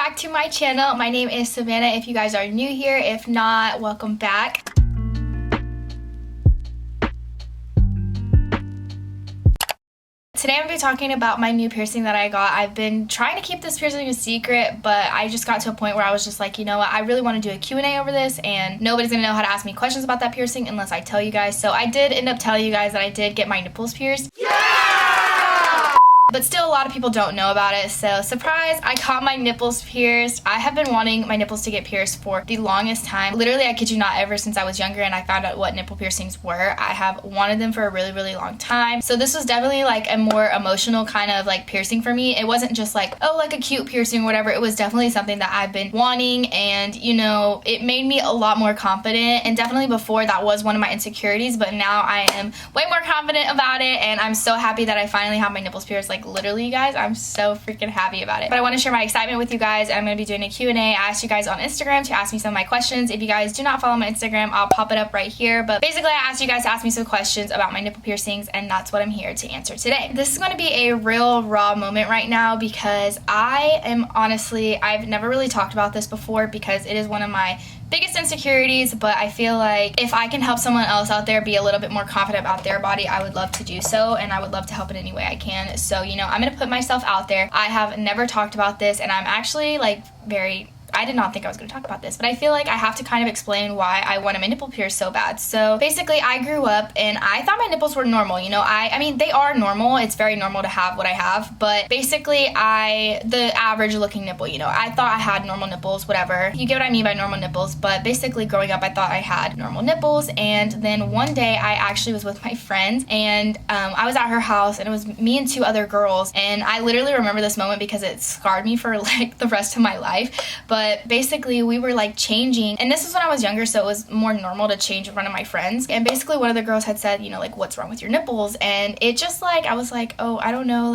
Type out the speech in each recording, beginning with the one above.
back to my channel. My name is Savannah if you guys are new here. If not, welcome back. Today I'm going to be talking about my new piercing that I got. I've been trying to keep this piercing a secret, but I just got to a point where I was just like, you know what, I really want to do a Q&A over this, and nobody's going to know how to ask me questions about that piercing unless I tell you guys. So I did end up telling you guys that I did get my nipples pierced. But still, a lot of people don't know about it, so surprise, I got my nipples pierced. I have been wanting my nipples to get pierced for the longest time. Literally, I kid you not, ever since I was younger and I found out what nipple piercings were. I have wanted them for a really, really long time. So this was definitely like a more emotional kind of like piercing for me. It wasn't just like, oh, like a cute piercing or whatever. It was definitely something that I've been wanting, and you know, it made me a lot more confident. And definitely before, that was one of my insecurities, but now I am way more confident about it, and I'm so happy that I finally have my nipples pierced. Like literally, you guys, I'm so freaking happy about it. But I want to share my excitement with you guys. I'm going to be doing a Q&A. I asked you guys on Instagram to ask me some of my questions. If you guys do not follow my Instagram, I'll pop it up right here. But basically, I asked you guys to ask me some questions about my nipple piercings, and that's what I'm here to answer today. This is going to be a real raw moment right now because I am honestly, I've never really talked about this before because it is one of my biggest insecurities, but I feel like if I can help someone else out there be a little bit more confident about their body, I would love to do so, and I would love to help in any way I can. So, you know, I'm gonna put myself out there. I have never talked about this, and I'm actually like I did not think I was going to talk about this, but I feel like I have to kind of explain why I wanted my nipple pierced so bad. So basically, I grew up and I thought my nipples were normal. You know, I mean, they are normal. It's very normal to have what I have, but basically the average looking nipple, you know, I thought I had normal nipples, whatever. You get what I mean by normal nipples, but basically growing up, I thought I had normal nipples. And then one day I actually was with my friends, and I was at her house, and it was me and two other girls. And I literally remember this moment because it scarred me for like the rest of my life. But basically, we were like changing, and this is when I was younger, so it was more normal to change in front of my friends. And basically, one of the girls had said, you know, like, what's wrong with your nipples? And it just like, I was like, oh, I don't know,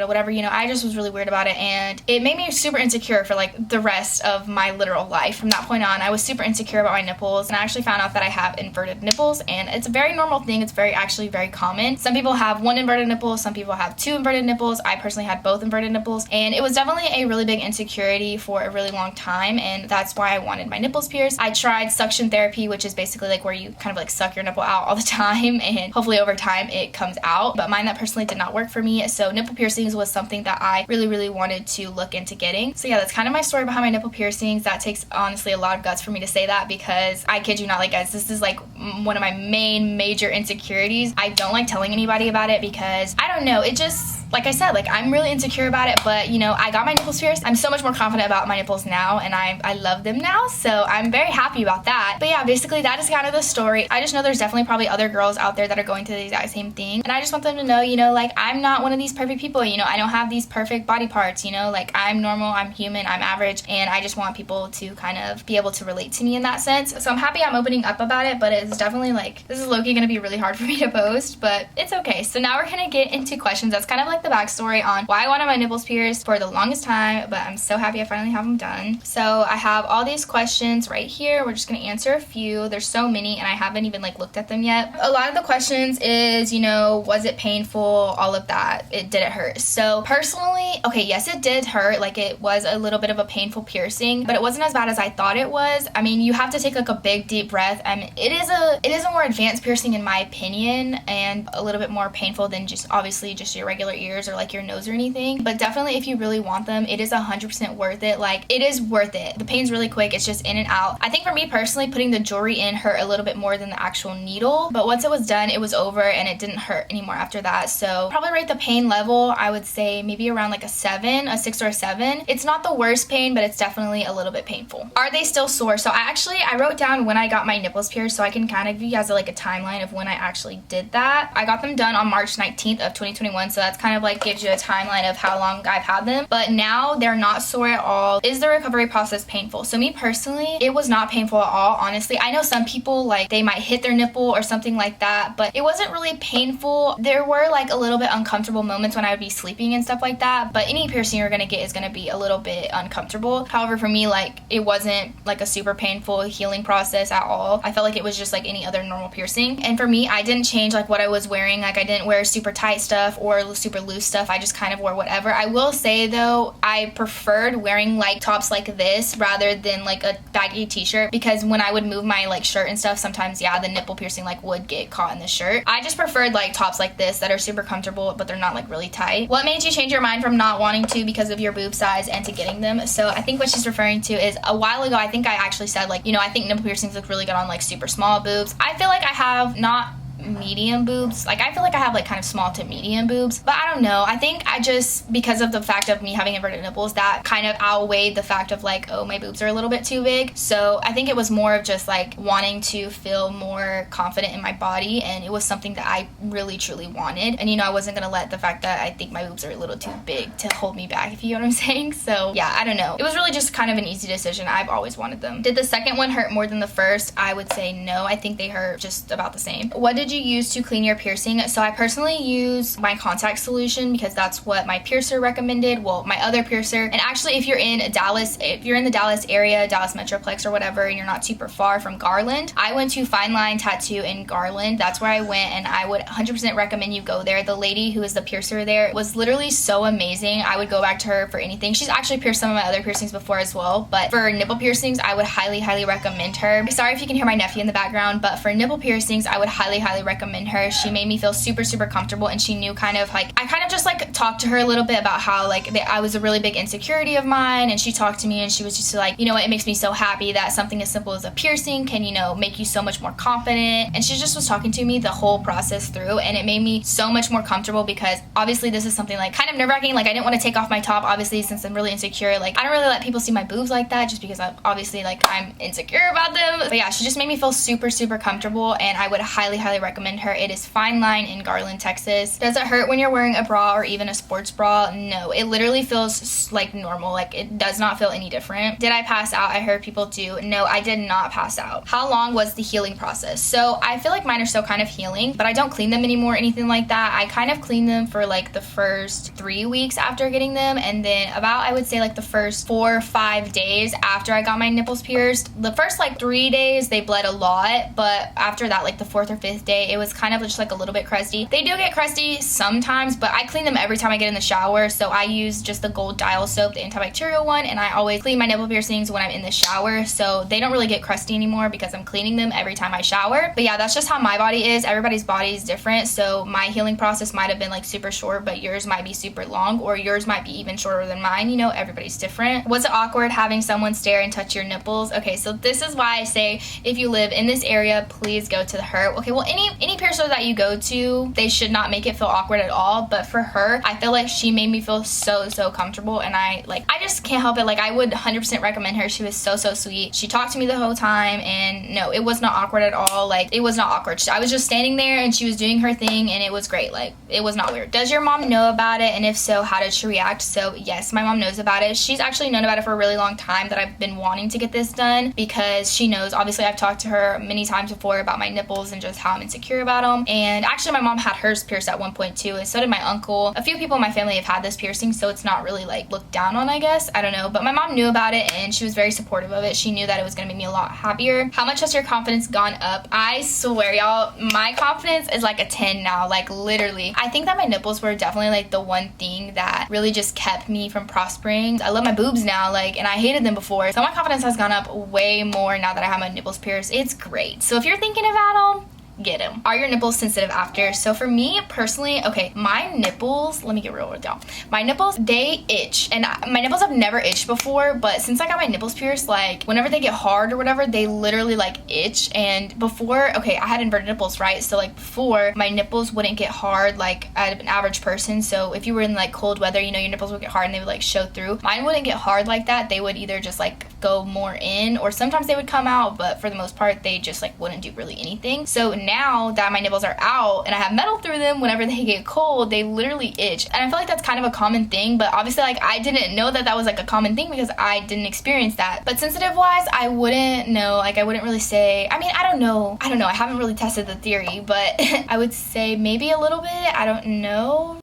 whatever, you know, I just was really weird about it. And it made me super insecure for like the rest of my literal life. From that point on, I was super insecure about my nipples, and I actually found out that I have inverted nipples, and it's a very normal thing. It's actually very common. Some people have one inverted nipple, some people have two inverted nipples. I personally had both inverted nipples, and it was definitely a really big insecurity for a really long time, and that's why I wanted my nipples pierced. I tried suction therapy, which is basically like where you kind of like suck your nipple out all the time, and hopefully over time it comes out, but mine, that personally did not work for me. So nipple piercings was something that I really, really wanted to look into getting. So yeah, that's kind of my story behind my nipple piercings. That takes honestly a lot of guts for me to say that, because I kid you not, like guys, this is like one of my major insecurities. I don't like telling anybody about it because I don't know, it just, like I said, like I'm really insecure about it. But you know, I got my nipples pierced. I'm so much more confident about my nipples now, and I love them now, so I'm very happy about that. But yeah, basically that is kind of the story. I just know there's definitely probably other girls out there that are going through the exact same thing, and I just want them to know, you know, like I'm not one of these perfect people. You know, I don't have these perfect body parts, you know, like I'm normal, I'm human, I'm average, and I just want people to kind of be able to relate to me in that sense. So I'm happy I'm opening up about it, but it's definitely like, this is low-key gonna be really hard for me to post, but it's okay. So now we're gonna get into questions. That's kind of like the backstory on why I wanted my nipples pierced for the longest time, but I'm so happy I finally have them done. So I have all these questions right here. We're just gonna answer a few. There's so many, and I haven't even like looked at them yet. A lot of the questions is, you know, was it painful? All of that. Did it hurt? So personally, okay, yes, it did hurt. Like it was a little bit of a painful piercing, but it wasn't as bad as I thought it was. I mean, you have to take like a big deep breath. I mean, it is a more advanced piercing in my opinion, and a little bit more painful than just obviously just your regular ears or like your nose or anything. But definitely, if you really want them, it is 100% worth it. Like it is worth it. The pain's really quick. It's just in and out. I think for me personally, putting the jewelry in hurt a little bit more than the actual needle, but once it was done, it was over and it didn't hurt anymore after that. So probably rate the pain level, I would say maybe around like a 6 or a 7. It's not the worst pain, but it's definitely a little bit painful. Are they still sore? So I wrote down when I got my nipples pierced, so I can kind of give you guys like a timeline of when I actually did that. I got them done on March 19th of 2021, so that's kind of like gives you a timeline of how long I've had them. But now they're not sore at all. Is the recovery process painful? So me personally, it was not painful at all, honestly. I know some people like they might hit their nipple or something like that, but it wasn't really painful. There were like a little bit uncomfortable moments when I would be sleeping and stuff like that, but any piercing you're gonna get is gonna be a little bit uncomfortable. However, for me, like it wasn't like a super painful healing process at all. I felt like it was just like any other normal piercing. And for me, I didn't change like what I was wearing. Like I didn't wear super tight stuff or super super loose stuff. I just kind of wore whatever. I will say though, I preferred wearing like tops like this rather than like a baggy t-shirt, because when I would move my like shirt and stuff, sometimes yeah, the nipple piercing like would get caught in the shirt. I just preferred like tops like this that are super comfortable, but they're not like really tight. What made you change your mind from not wanting to because of your boob size and to getting them? So I think what she's referring to is, a while ago I think I actually said like, you know, I think nipple piercings look really good on like super small boobs. I feel like I have not medium boobs. Like I feel like I have like kind of small to medium boobs, but I don't know. I think I just, because of the fact of me having inverted nipples, that kind of outweighed the fact of like, oh, my boobs are a little bit too big. So I think it was more of just like wanting to feel more confident in my body, and it was something that I really truly wanted. And you know, I wasn't gonna let the fact that I think my boobs are a little too big to hold me back, if you know what I'm saying. So yeah, I don't know. It was really just kind of an easy decision. I've always wanted them. Did the second one hurt more than the first? I would say no. I think they hurt just about the same. What did you use to clean your piercing? So I personally use my contact solution because that's what my piercer recommended. Well, my other piercer. And actually, if you're in Dallas, if you're in the Dallas area, Dallas Metroplex or whatever, and you're not super far from Garland, I went to Fine Line Tattoo in Garland. That's where I went, and I would 100% recommend you go there. The lady who is the piercer there was literally so amazing. I would go back to her for anything. She's actually pierced some of my other piercings before as well, but for nipple piercings, I would highly recommend her. Sorry if you can hear my nephew in the background, but for nipple piercings, I would highly recommend her. She made me feel super comfortable, and she knew kind of like, I kind of just like talked to her a little bit about how like I was a really big insecurity of mine, and she talked to me and she was just like, you know what, it makes me so happy that something as simple as a piercing can, you know, make you so much more confident. And she just was talking to me the whole process through, and it made me so much more comfortable, because obviously this is something like kind of nerve-wracking. Like I didn't want to take off my top, obviously, since I'm really insecure. Like I don't really let people see my boobs like that, just because obviously like I'm insecure about them. But yeah, she just made me feel super comfortable, and I would highly recommend her. It is Fine Line in Garland, Texas. Does it hurt when you're wearing a bra or even a sports bra? No, it literally feels like normal. Like it does not feel any different. Did I pass out? I heard people do. No, I did not pass out. How long was the healing process? So I feel like mine are still kind of healing, but I don't clean them anymore, anything like that. I kind of clean them for like the first 3 weeks after getting them, and then about, I would say like the first 4 or 5 days after I got my nipples pierced. The first like 3 days they bled a lot, but after that, like the 4th or 5th day, it was kind of just like a little bit crusty. They do get crusty sometimes, but I clean them every time I get in the shower. So I use just the Gold Dial soap, the antibacterial one, and I always clean my nipple piercings when I'm in the shower, so they don't really get crusty anymore because I'm cleaning them every time I shower. But yeah, that's just how my body is. Everybody's body is different, so my healing process might have been like super short, but yours might be super long, or yours might be even shorter than mine. You know, everybody's different. Was it awkward having someone stare and touch your nipples? Okay, so this is why I say if you live in this area, please go to her. Okay, well, any piercer that you go to, they should not make it feel awkward at all, but for her, I feel like she made me feel so comfortable, and I just can't help it. Like I would 100% recommend her. She was so sweet. She talked to me the whole time, and no, it was not awkward at all. Like it was not awkward. I was just standing there and she was doing her thing, and it was great. Like it was not weird. Does your mom know about it, and if so, how did she react? So yes, my mom knows about it. She's actually known about it for a really long time, that I've been wanting to get this done, because she knows. Obviously, I've talked to her many times before about my nipples and just how I'm insecure about them. And actually, my mom had hers pierced at one point too, and so did my uncle. A few people in my family have had this piercing, so it's not really like looked down on, I guess. I don't know, but my mom knew about it, and she was very supportive of it. She knew that it was gonna make me a lot happier. How much has your confidence gone up? I swear, y'all, my confidence is like a 10 now. Like literally, I think that my nipples were definitely like the one thing that really just kept me from prospering. I love my boobs now, like, and I hated them before, so my confidence has gone up way more now that I have my nipples pierced. It's great. So if you're thinking about them, get them. Are your nipples sensitive after? So for me personally, okay, my nipples, let me get real with y'all. My nipples, they itch, and my nipples have never itched before, but since I got my nipples pierced, like whenever they get hard or whatever, they literally like itch. And before, okay, I had inverted nipples, right? So like before, my nipples wouldn't get hard like an average person. So if you were in like cold weather, you know, your nipples would get hard and they would like show through. Mine wouldn't get hard like that. They would either just like go more in, or sometimes they would come out, but for the most part, they just like wouldn't do really anything. So now that my nipples are out and I have metal through them, whenever they get cold, they literally itch. And I feel like that's kind of a common thing, but obviously like I didn't know that that was like a common thing because I didn't experience that. But sensitive wise, I wouldn't know. Like I wouldn't really say, I mean, I don't know. I haven't really tested the theory, but I would say maybe a little bit. I don't know.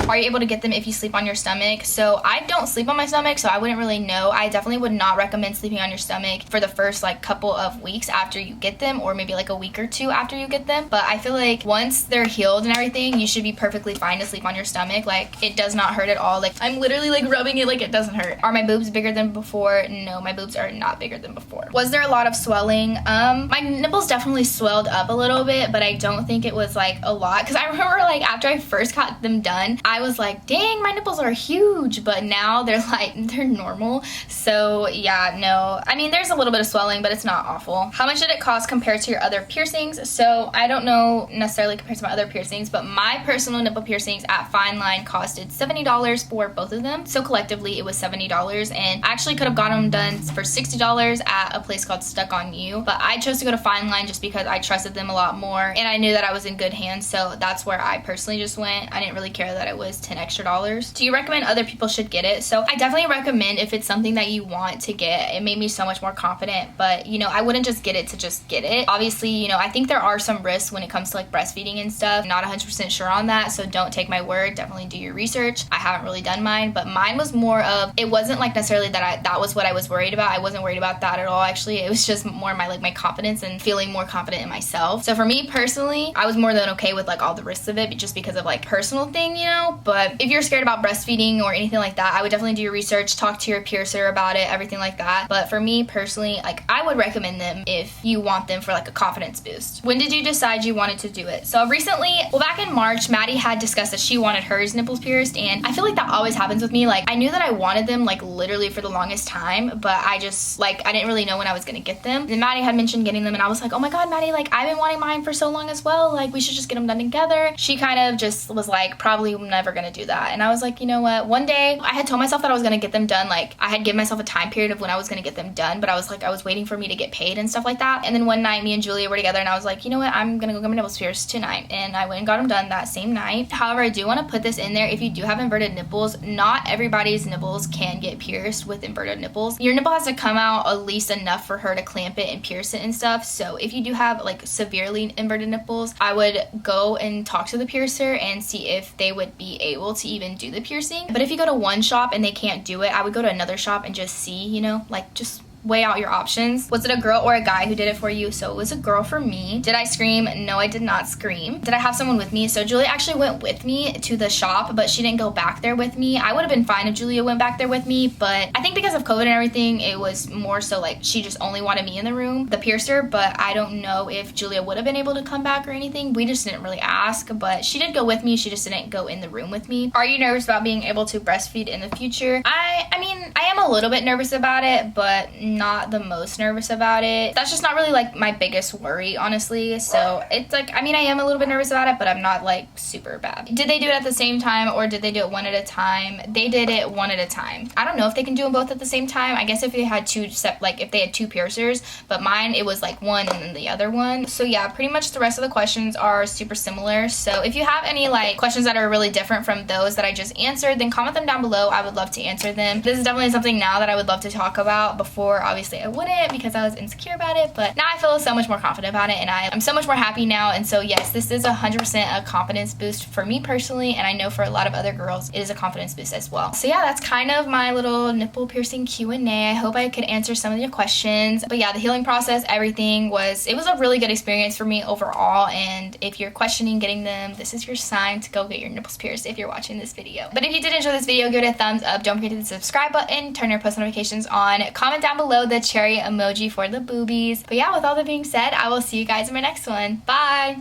Are you able to get them if you sleep on your stomach? So I don't sleep on my stomach, so I wouldn't really know. I definitely would not recommend sleeping on your stomach for the first like couple of weeks after you get them, or maybe like a week or two after you get them. But I feel like once they're healed and everything, you should be perfectly fine to sleep on your stomach. Like, it does not hurt at all. Like, I'm literally like rubbing it, like it doesn't hurt. Are my boobs bigger than before? No, my boobs are not bigger than before. Was there a lot of swelling? My nipples definitely swelled up a little bit, but I don't think it was like a lot, because I remember like after I first got them done, I was like, dang, my nipples are huge, but now they're like, they're normal. So yeah, no, I mean, there's a little bit of swelling, but it's not awful. How much did it cost compared to your other piercings? So I don't know necessarily compared to my other piercings, but my personal nipple piercings at Fine Line costed $70 for both of them. So collectively it was $70, and I actually could have got them done for $60 at a place called Stuck On You, but I chose to go to Fine Line just because I trusted them a lot more, and I knew that I was in good hands, so that's where I personally just went. I didn't really care that it was $10 extra. Do you recommend other people should get it? So I definitely recommend if it's something that you want to get. It made me so much more confident, but you know, I wouldn't just get it to just get it. Obviously, you know, I think there are some risks when it comes to like breastfeeding and stuff. Not 100% sure on that, so don't take my word. Definitely do your research. I haven't really done mine, but mine was more of, it wasn't like necessarily that was what I was worried about. I wasn't worried about that at all, actually. It was just more my confidence and feeling more confident in myself. So for me personally, I was more than okay with like all the risks of it, just because of like personal thing, you know. But if you're scared about breastfeeding or anything like that, I would definitely do your research, talk to your piercer about it, everything like that. But for me personally, like, I would recommend them if you want them for like a confidence boost. When did you decide you wanted to do it? So recently, well, back in March, Maddie had discussed that she wanted hers nipples pierced, and I feel like that always happens with me. Like, I knew that I wanted them like literally for the longest time, but I just like, I didn't really know when I was gonna get them. Then Maddie had mentioned getting them, and I was like, oh my god, Maddie, like, I've been wanting mine for so long as well. Like, we should just get them done together. She kind of just was like, probably never gonna do that. And I was like, you know what, one day I had told myself that I was gonna get them done. Like, I had given myself a time period of when I was gonna get them done, but I was like, I was waiting for me to get paid and stuff like that. And then one night, me and Julia were together, and I was like, you know what, I'm gonna go get my nipples pierced tonight. And I went and got them done that same night. However, I do want to put this in there. If you do have inverted nipples, not everybody's nipples can get pierced with inverted nipples. Your nipple has to come out at least enough for her to clamp it and pierce it and stuff. So if you do have like severely inverted nipples, I would go and talk to the piercer and see if they would be able to even do the piercing. But if you go to one shop and they can't do it, I would go to another shop and just see, you know, like, just weigh out your options. Was it a girl or a guy who did it for you? So it was a girl for me. Did I scream? No, I did not scream. Did I have someone with me? So Julia actually went with me to the shop, but she didn't go back there with me. I would have been fine if Julia went back there with me, but I think because of COVID and everything, it was more so like she just only wanted me in the room, the piercer. But I don't know if Julia would have been able to come back or anything. We just didn't really ask, but she did go with me. She just didn't go in the room with me. Are you nervous about being able to breastfeed in the future? I mean, I am a little bit nervous about it, but not the most nervous about it. That's just not really like my biggest worry, honestly. So it's like, I mean, I am a little bit nervous about it, but I'm not like super bad. Did they do it at the same time, or did they do it one at a time? They did it one at a time. I don't know if they can do them both at the same time. I guess if they had if they had two piercers, but mine, it was like one and then the other one. So yeah, pretty much the rest of the questions are super similar. So if you have any like questions that are really different from those that I just answered, then comment them down below. I would love to answer them. This is definitely something now that I would love to talk about. Before, obviously, I wouldn't, because I was insecure about it, but now I feel so much more confident about it, and I'm so much more happy now. And so yes, this is 100% a confidence boost for me personally, and I know for a lot of other girls it is a confidence boost as well. So yeah, that's kind of my little nipple piercing Q&A. I hope I could answer some of your questions. But yeah, the healing process, everything was a really good experience for me overall. And if you're questioning getting them, this is your sign to go get your nipples pierced if you're watching this video. But if you did enjoy this video, give it a thumbs up. Don't forget to hit the subscribe button, turn your post notifications on, comment down below the cherry emoji for the boobies. But yeah, with all that being said, I will see you guys in my next one. Bye!